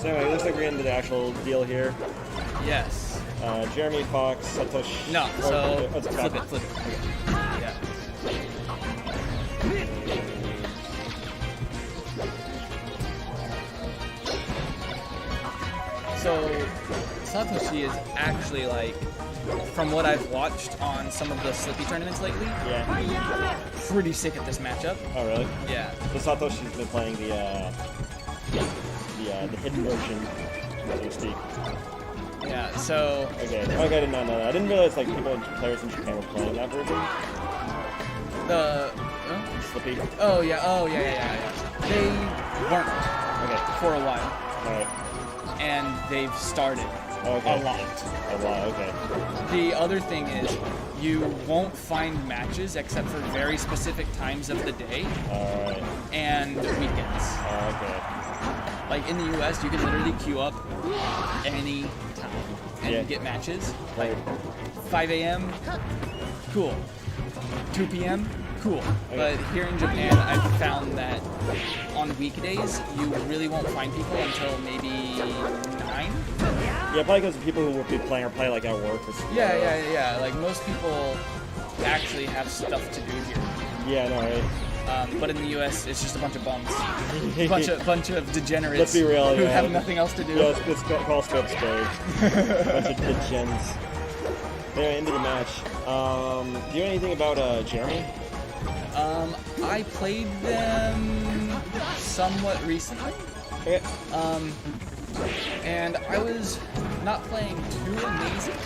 So anyway, it looks like we're into the actual deal here. Yes. Jeremy, Fox, Satoshi. No, so flip it. Okay. Yeah. So Satoshi is actually like, from what I've watched on some of the Slippy tournaments lately, pretty sick at this matchup. Oh really? Yeah. So Satoshi's been playing the hidden version, so to speak. Yeah. So. Okay. I did not know that. I didn't realize like players in Japan were playing that version. The. Slippy. Oh yeah. They weren't. Okay. For a while. All right. And they've started Okay. a lot. Okay. The other thing is, you won't find matches except for very specific times of the day Alright. and weekends. Okay. Like in the US, you can literally queue up any time and get matches. Like 5 a.m., cool. 2 p.m., cool. But here in Japan, I've found that on weekdays, you really won't find people until maybe 9. Yeah, probably because people who will be playing are probably like at work or something. Yeah. Like most people actually have stuff to do here. Yeah, no, right? But in the U.S., it's just a bunch of bums, bunch of degenerates. Let's be real, who have nothing else to do. Yeah, let's call spade spade. Bunch of degens. Anyway, into the match. Do you know anything about Jeremy? I played them somewhat recently. Okay. And I was not playing too amazing,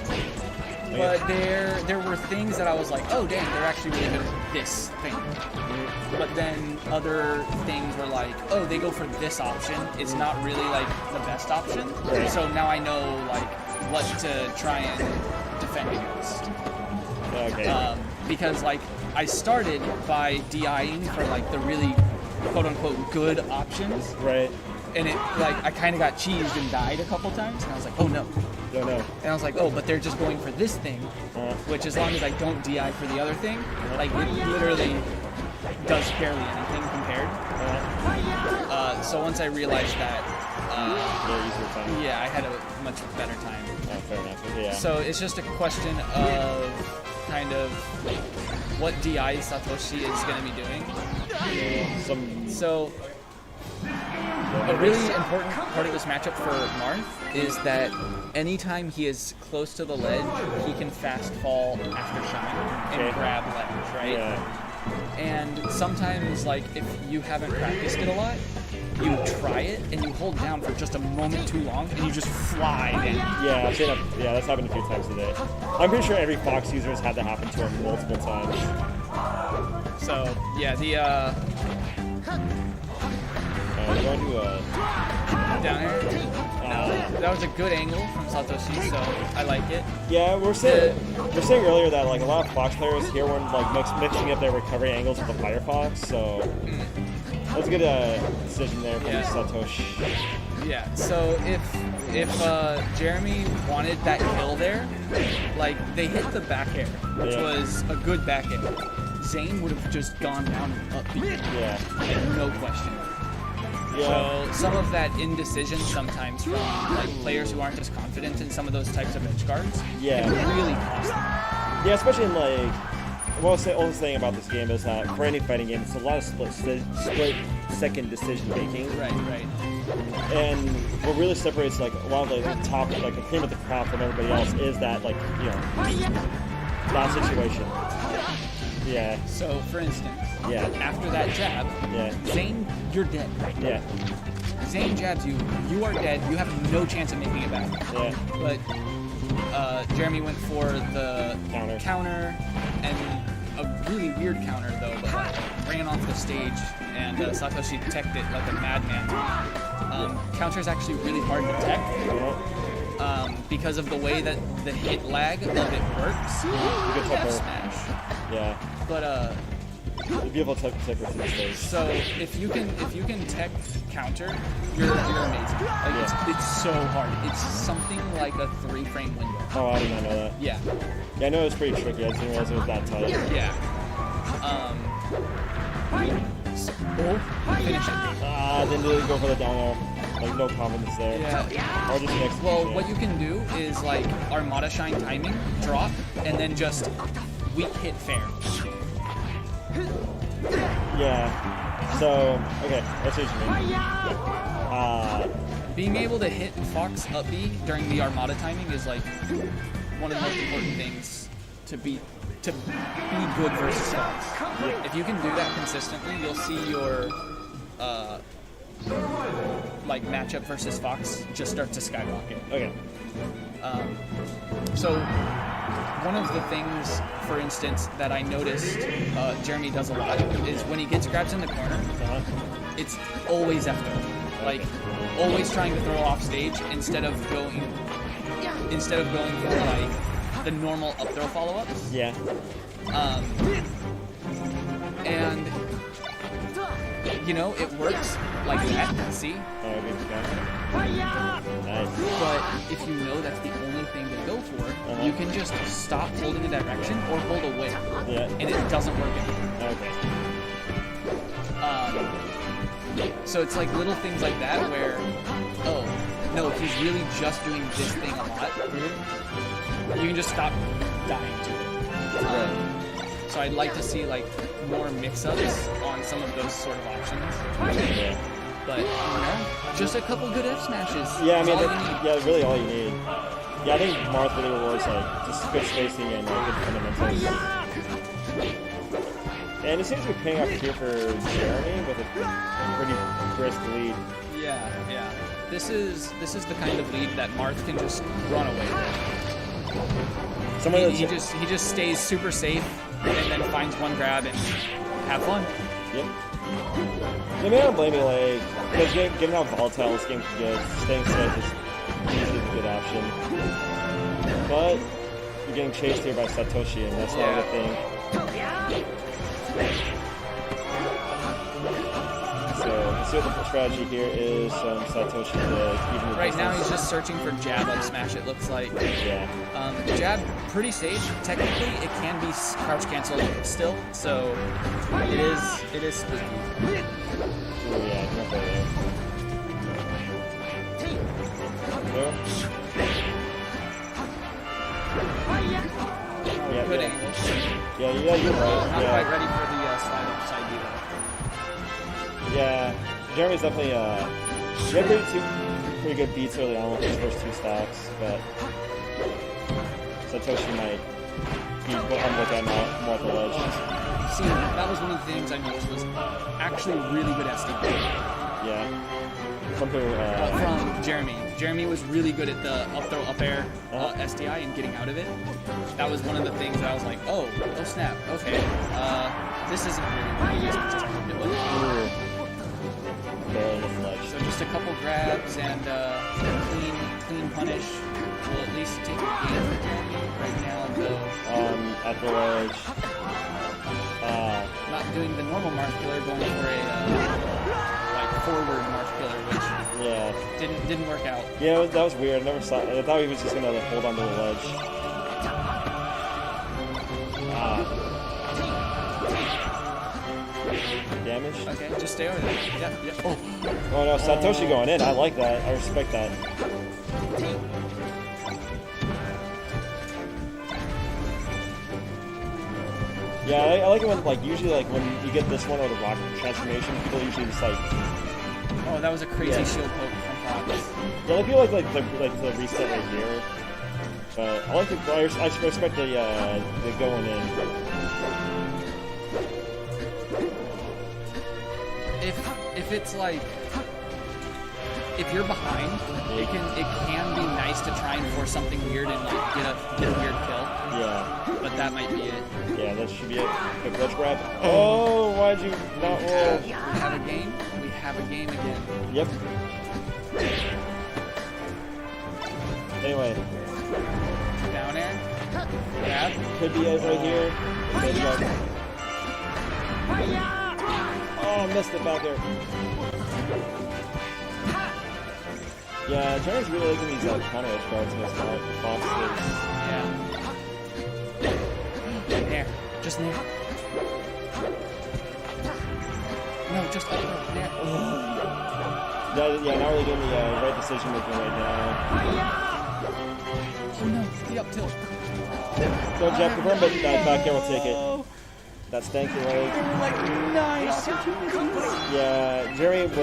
but there were things that I was like, oh dang, they're actually really good at this thing. But then other things were like, oh, they go for this option. It's not really like the best option. So now I know like what to try and defend against. Okay. Because like I started by DIing for like the really quote unquote good options. Right. And it, like, I kind of got cheesed and died a couple times, and I was like, oh no. Don't know. And I was like, oh, but they're just going for this thing, which as long as I don't DI for the other thing, like, it literally does barely anything compared. So once I realized that, I had a much better time. Oh, fair enough. Yeah. So it's just a question of kind of what DI Satoshi is going to be doing. So a really important part of this matchup for Marth is that anytime he is close to the ledge, he can fast fall after shine and grab ledge, right? Yeah. And sometimes, like, if you haven't practiced it a lot, you try it and you hold down for just a moment too long and you just fly down. Yeah, I've seen that's happened a few times today. I'm pretty sure every Fox user has had that happen to him multiple times. So, yeah, we're going to down here. That was a good angle from Satoshi, so I like it. Yeah, we're saying earlier that like a lot of Fox players here weren't like mixing up their recovery angles with the Firefox, so that's a good decision there from Satoshi. Yeah. So if Jeremy wanted that kill there, like they hit the back air, which was a good back air, Zane would have just gone down and up beat. Yeah. No question. Yeah. So some of that indecision sometimes from like players who aren't as confident in some of those types of edge guards can really cost them. Yeah, especially in like what I was saying about this game is that for any fighting game, it's a lot of split second decision making. Right. And what really separates like a lot of like the top, like the cream of the crop from everybody else is that like that situation. Yeah. So for instance, after that jab, Zane, you're dead. Yeah. Zane jabs you, you are dead, you have no chance of making it back. Yeah. But Jeremy went for the counter and a really weird counter though, but like ran off the stage and Satoshi teched it like a madman. Counter is actually really hard to tech because of the way that the hit lag of it works. F smash. Yeah. But the beautiful tech with the stage. So if you can tech counter, you're amazing. Like it's so hard. It's something like a 3-frame window. Oh, I did not know that. Yeah. Yeah, I know it was pretty tricky. I didn't realize it was that tight. Yeah. So, finish it. Then they go for the down air. Like, no confidence there. Yeah. Or just an execution. Well, what you can do is like Armada Shine timing, drop, and then just weak hit fair. Yeah. So, okay, that's what you mean. Being able to hit Fox up B during the Armada timing is like one of the most important things to be good versus Fox. If you can do that consistently, you'll see your like matchup versus Fox just start to skyrocket. Okay. So one of the things, for instance, that I noticed Jeremy does a lot is when he gets grabs in the corner, it's always after, like always trying to throw off stage instead of going for like the normal up throw follow-ups. Yeah. And you know, it works like that, see? Oh, good counter. Nice. But if you know that's the only thing to go for, you can just stop holding a direction or hold away. Yeah. And it doesn't work anymore. Okay. So it's like little things like that where, oh, no, he's really just doing this thing a lot. You can just stop dying to it. So I'd like to see like more mix-ups on some of those sort of options. Yeah. But, you know, just a couple good F smashes. Yeah, I mean, that's really all you need. Yeah, I think Marth really rewards like just good spacing and good fundamentals. And it seems to be paying off here for Jeremy with a pretty brisk lead. Yeah. This is the kind of lead that Marth can just run away with. He just stays super safe and then finds one grab and have fun. Yep. I mean, I don't blame you, like, because given how volatile this game can get, staying safe is usually a good option. But you're getting chased here by Satoshi, and that's not a good thing. So let's see what the strategy here is. Satoshi to even the Right now distance. he's just searching for jab up smash, it looks like. Yeah. Jab, pretty safe. Technically, it can be crouch cancel still, so it is spooky. Ooh, yeah, not there. There. Yeah, Good yeah. angle. Yeah, you're right. Not Yeah. quite ready for the slide up side B. Yeah, Jeremy's definitely, he had two pretty good beats early on with his first two stocks, but Satoshi might be what I'm looking at more at the ledge. See, that was one of the things I noticed was actually really good SDI. Yeah. From who, From Jeremy. Jeremy was really good at the up throw up air SDI and getting out of it. That was one of the things that I was like, oh snap, okay. This isn't really what you guys expected it was. barely his ledge. So just a couple grabs and clean punish will at least take a game for Jeremy right now, though. At the ledge. Not doing the normal Marth killer, going for a like forward Marth killer, which didn't work out. Yeah, that was weird. I never saw. I thought he was just gonna hold onto the ledge. Damage. Okay, just stay over there. Yeah. Oh no, Satoshi going in. I like that. I respect that. Yeah, I like it when, like, usually, like, when you get this one or the rock transformation, people usually just, like... Oh, that was a crazy shield poke from Fox. Yeah, I feel like the reset right here. But I like the... I respect the going in. If it's, like... If you're behind, it can be nice to try and force something weird and, like, get a weird kill. Yeah. But that might be it. Yeah, that should be it. Good ledge grab. Oh, why'd you not roll? We have a game. We have a game again. Yep. Anyway. Down air. Grab. Could be it right here. Maybe go. Oh, missed it back there. Yeah, Jeremy's really liking these counter edge guards in this Fox is. Yeah. Nair. Just nair. No, just up. Nair. Yeah, not really doing the right decision making right now. Oh no, the up tilt. So Jeff, confirm, but back air will take it. That stanky leg. Like, nice. Yeah, Jeremy was